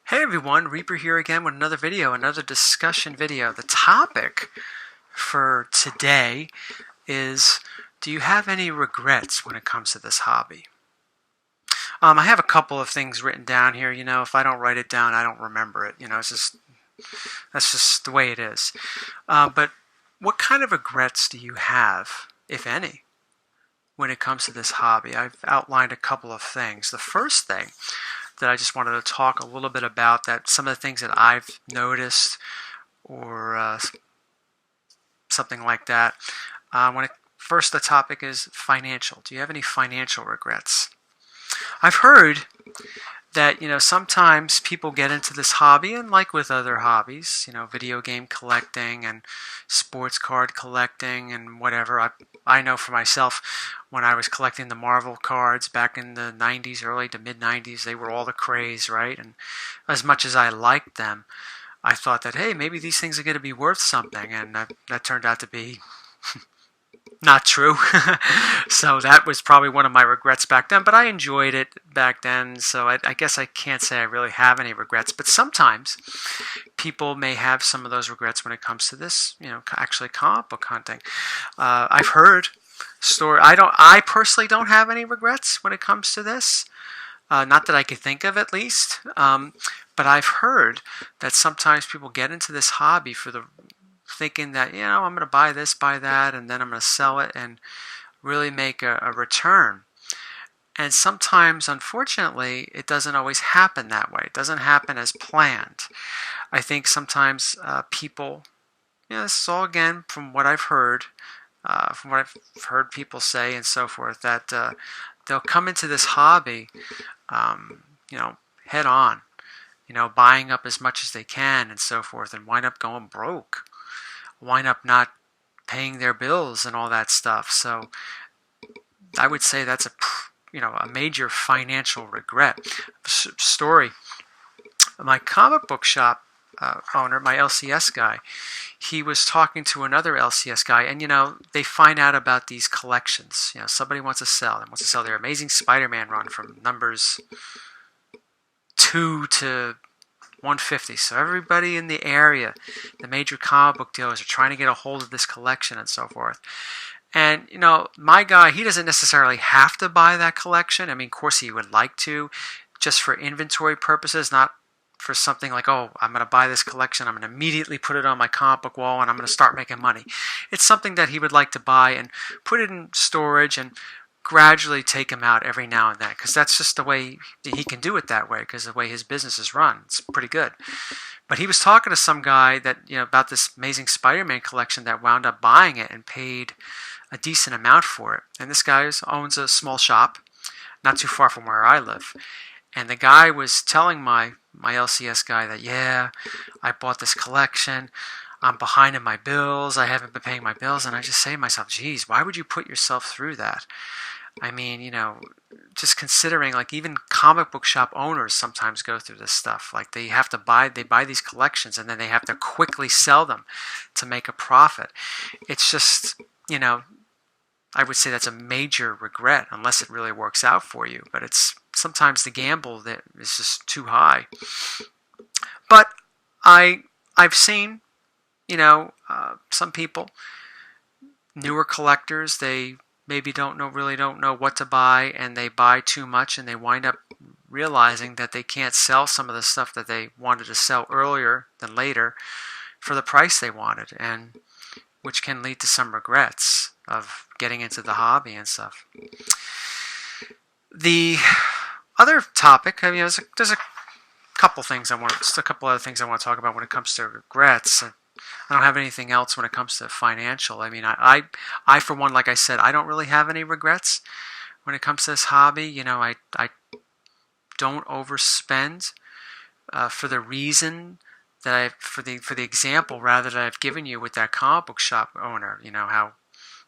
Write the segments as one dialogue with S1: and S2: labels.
S1: Hey everyone, Reaper here again with another video, another discussion video. The topic for today is, do you have any regrets when it comes to this hobby? I have a couple of things written down here. If I don't write it down, I don't remember it. That's just the way it is. But what kind of regrets do you have, if any, when it comes to this hobby? I've outlined a couple of things. The first thing that I just wanted to talk a little bit about, that some of the things that I've noticed or something like that. First, the topic is financial. Do you have any financial regrets? I've heard that sometimes people get into this hobby, and like with other hobbies, video game collecting and sports card collecting and whatever. I know for myself, when I was collecting the Marvel cards back in the 90s, early to mid 90s, they were all the craze, right? And as much as I liked them, I thought that, hey, maybe these things are going to be worth something, and that turned out to be not true. So that was probably one of my regrets back then, but I enjoyed it back then, so I guess I can't say I really have any regrets. But sometimes people may have some of those regrets when it comes to this, actually comic book hunting. I've heard story. I personally don't have any regrets when it comes to this. Not that I could think of, at least. But I've heard that sometimes people get into this hobby for the thinking that, I'm going to buy this, buy that, and then I'm going to sell it and really make a return. And sometimes, unfortunately, it doesn't always happen that way. It doesn't happen as planned. I think sometimes people, this is all again from what I've heard, people say and so forth, that they'll come into this hobby, head on, buying up as much as they can and so forth, and wind up going broke, wind up not paying their bills and all that stuff. So I would say that's a major financial regret. Story. My comic book shop owner, my LCS guy, he was talking to another LCS guy, and they find out about these collections. Somebody wants to sell. They want to sell their Amazing Spider-Man run from numbers 2 to 150. So everybody in the area, the major comic book dealers, are trying to get a hold of this collection and so forth. And, my guy, he doesn't necessarily have to buy that collection. I mean, of course he would like to, just for inventory purposes, not for something like, oh, I'm going to buy this collection, I'm going to immediately put it on my comic book wall, and I'm going to start making money. It's something that he would like to buy and put it in storage and gradually take them out every now and then, because that's just the way he can do it that way, because the way his business is run, it's pretty good. But he was talking to some guy that, about this Amazing Spider-Man collection, that wound up buying it and paid a decent amount for it. And this guy owns a small shop not too far from where I live. And the guy was telling my LCS guy that, yeah, I bought this collection, I'm behind in my bills, I haven't been paying my bills. And I just say to myself, geez, why would you put yourself through that? I mean, just considering, like, even comic book shop owners sometimes go through this stuff. Like, they buy these collections, and then they have to quickly sell them to make a profit. It's just, I would say that's a major regret, unless it really works out for you. But it's sometimes the gamble that is just too high. But I've seen, some people, newer collectors, they maybe really don't know what to buy, and they buy too much, and they wind up realizing that they can't sell some of the stuff that they wanted to sell earlier than later for the price they wanted, and which can lead to some regrets of getting into the hobby and stuff. The other topic, I mean, there's a couple other things I want to talk about when it comes to regrets. I don't have anything else when it comes to financial. I mean, I for one, like I said, I don't really have any regrets when it comes to this hobby. I don't overspend for the reason that for the example rather that I've given you with that comic book shop owner. How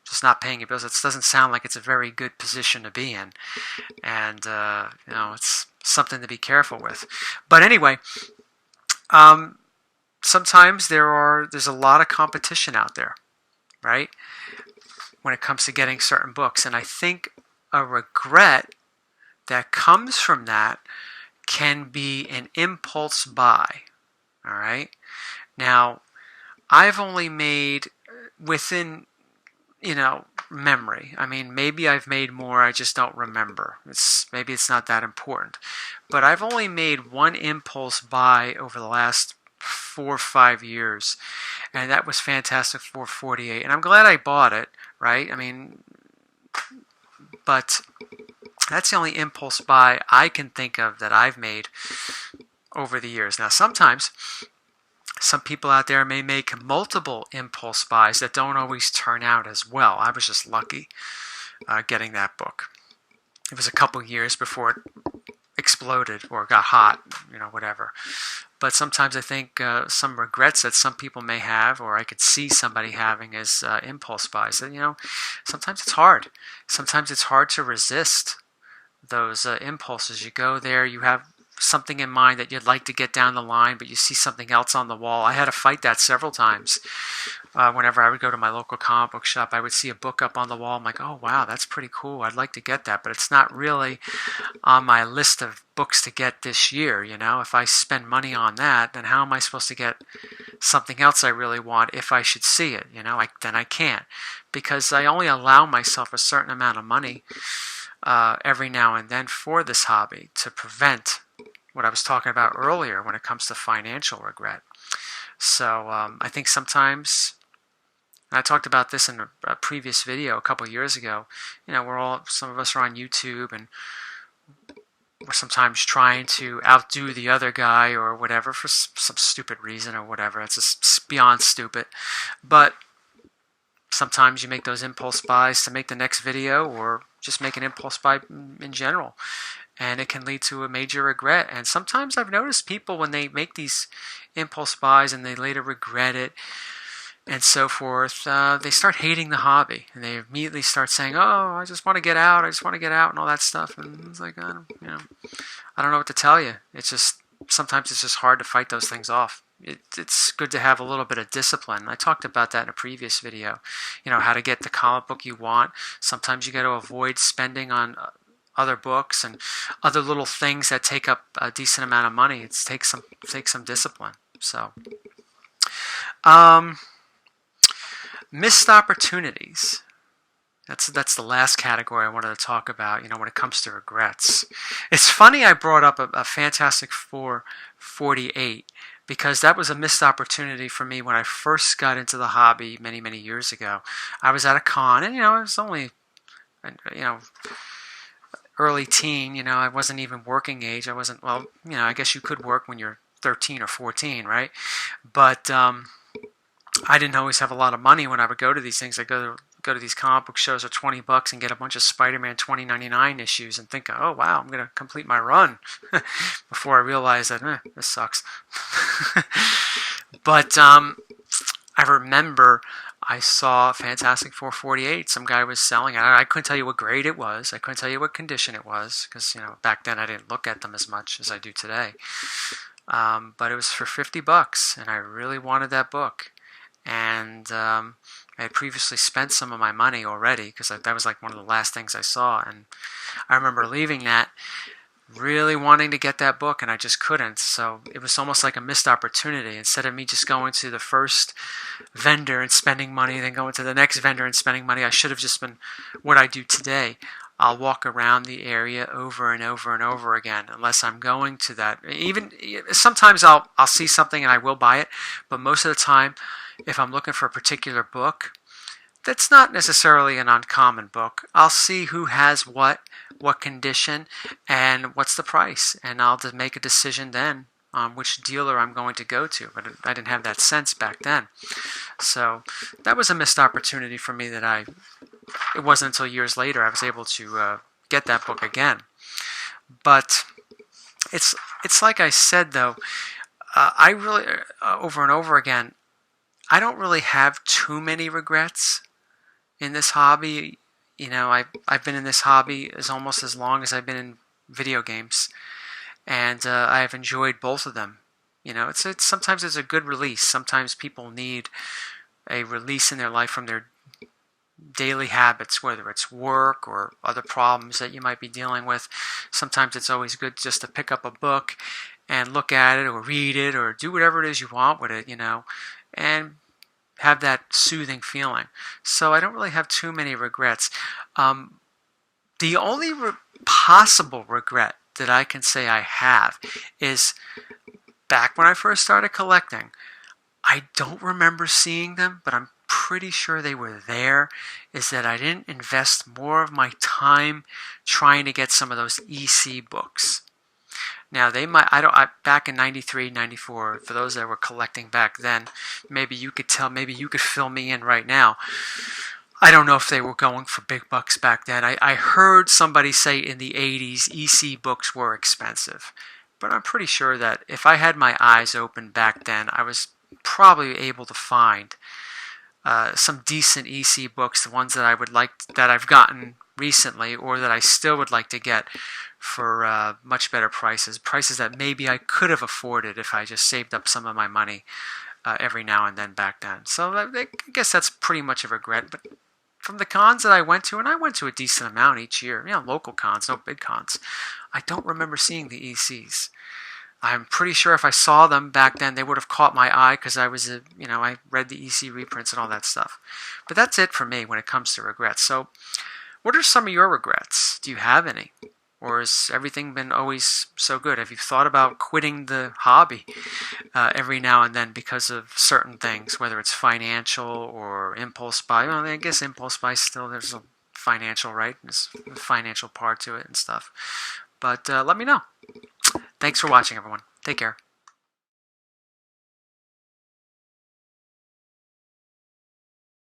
S1: just not paying your bills. It doesn't sound like it's a very good position to be in, and it's something to be careful with. But anyway, sometimes there's a lot of competition out there, right? When it comes to getting certain books, and I think a regret that comes from that can be an impulse buy. All right. Now, I've only made within, memory. I mean, maybe I've made more, I just don't remember. Maybe it's not that important. But I've only made one impulse buy over the last 4 or 5 years, and that was Fantastic Four 48. And I'm glad I bought it, right? I mean, but that's the only impulse buy I can think of that I've made over the years. Now, sometimes some people out there may make multiple impulse buys that don't always turn out as well. I was just lucky getting that book. It was a couple years before it exploded or got hot, whatever. But sometimes I think some regrets that some people may have, or I could see somebody having, is impulse buys. And, sometimes it's hard. Sometimes it's hard to resist those impulses. You go there, you have something in mind that you'd like to get down the line, but you see something else on the wall. I had to fight that several times. Whenever I would go to my local comic book shop, I would see a book up on the wall. I'm like, oh wow, that's pretty cool. I'd like to get that, but it's not really on my list of books to get this year. If I spend money on that, then how am I supposed to get something else I really want if I should see it? Then I can't, because I only allow myself a certain amount of money every now and then for this hobby to prevent what I was talking about earlier when it comes to financial regret. So I think sometimes, and I talked about this in a previous video a couple years ago, some of us are on YouTube, and we're sometimes trying to outdo the other guy or whatever for some stupid reason or whatever. It's just beyond stupid. But sometimes you make those impulse buys to make the next video, or just make an impulse buy in general, and it can lead to a major regret. And sometimes I've noticed people, when they make these impulse buys and they later regret it and so forth, they start hating the hobby, and they immediately start saying, oh, I just want to get out, and all that stuff. And it's like, I don't know what to tell you. Sometimes it's just hard to fight those things off. It's good to have a little bit of discipline. I talked about that in a previous video, how to get the comic book you want. Sometimes you got to avoid spending on other books and other little things that take up a decent amount of money. It takes some discipline. So, missed opportunities. That's the last category I wanted to talk about, when it comes to regrets. It's funny I brought up a Fantastic Four 48, because that was a missed opportunity for me when I first got into the hobby many, many years ago. I was at a con, and, I was only, early teen, I wasn't even working age. I wasn't, I guess you could work when you're 13 or 14, right? But I didn't always have a lot of money when I would go to these things. I go to these comic book shows for $20 and get a bunch of Spider-Man 2099 issues and think, oh wow, I'm going to complete my run before I realize that this sucks. But I remember I saw Fantastic Four 48. Some guy was selling it. I couldn't tell you what grade it was. I couldn't tell you what condition it was, because back then I didn't look at them as much as I do today. But it was for $50, and I really wanted that book. And I had previously spent some of my money already, because that was like one of the last things I saw. And I remember leaving that really wanting to get that book, and I just couldn't. So it was almost like a missed opportunity. Instead of me just going to the first vendor and spending money, then going to the next vendor and spending money, I should have just been what I do today. I'll walk around the area over and over and over again, unless I'm going to that. Even sometimes I'll see something and I will buy it, but most of the time, if I'm looking for a particular book that's not necessarily an uncommon book, I'll see who has what condition, and what's the price, and I'll just make a decision then on which dealer I'm going to go to. But I didn't have that sense back then. So that was a missed opportunity for me. It wasn't until years later I was able to get that book again. But it's like I said, though, I really, over and over again, I don't really have too many regrets in this hobby. I've been in this hobby almost as long as I've been in video games, and I've enjoyed both of them. Sometimes it's a good release. Sometimes people need a release in their life from their daily habits, whether it's work or other problems that you might be dealing with. Sometimes it's always good just to pick up a book and look at it or read it or do whatever it is you want with it, and have that soothing feeling. So I don't really have too many regrets. The only possible regret that I can say I have is back when I first started collecting. I don't remember seeing them, but I'm pretty sure they were there, is that I didn't invest more of my time trying to get some of those EC books. Now they might, back in 93, 94, for those that were collecting back then, maybe you could fill me in right now. I don't know if they were going for big bucks back then. I heard somebody say in the 80s EC books were expensive. But I'm pretty sure that if I had my eyes open back then, I was probably able to find some decent EC books, the ones that I would like, that I've gotten recently or that I still would like to get for much better prices that maybe I could have afforded if I just saved up some of my money every now and then back then. So I guess that's pretty much a regret. But from the cons that I went to, and I went to a decent amount each year, local cons, no big cons, I don't remember seeing the ECs. I'm pretty sure if I saw them back then, they would have caught my eye because I read the EC reprints and all that stuff. But that's it for me when it comes to regrets. So what are some of your regrets? Do you have any? Or has everything been always so good? Have you thought about quitting the hobby every now and then because of certain things, whether it's financial or impulse buy? Well, I guess impulse buy still, there's a financial, right? There's a financial part to it and stuff. But let me know. Thanks for watching, everyone. Take care.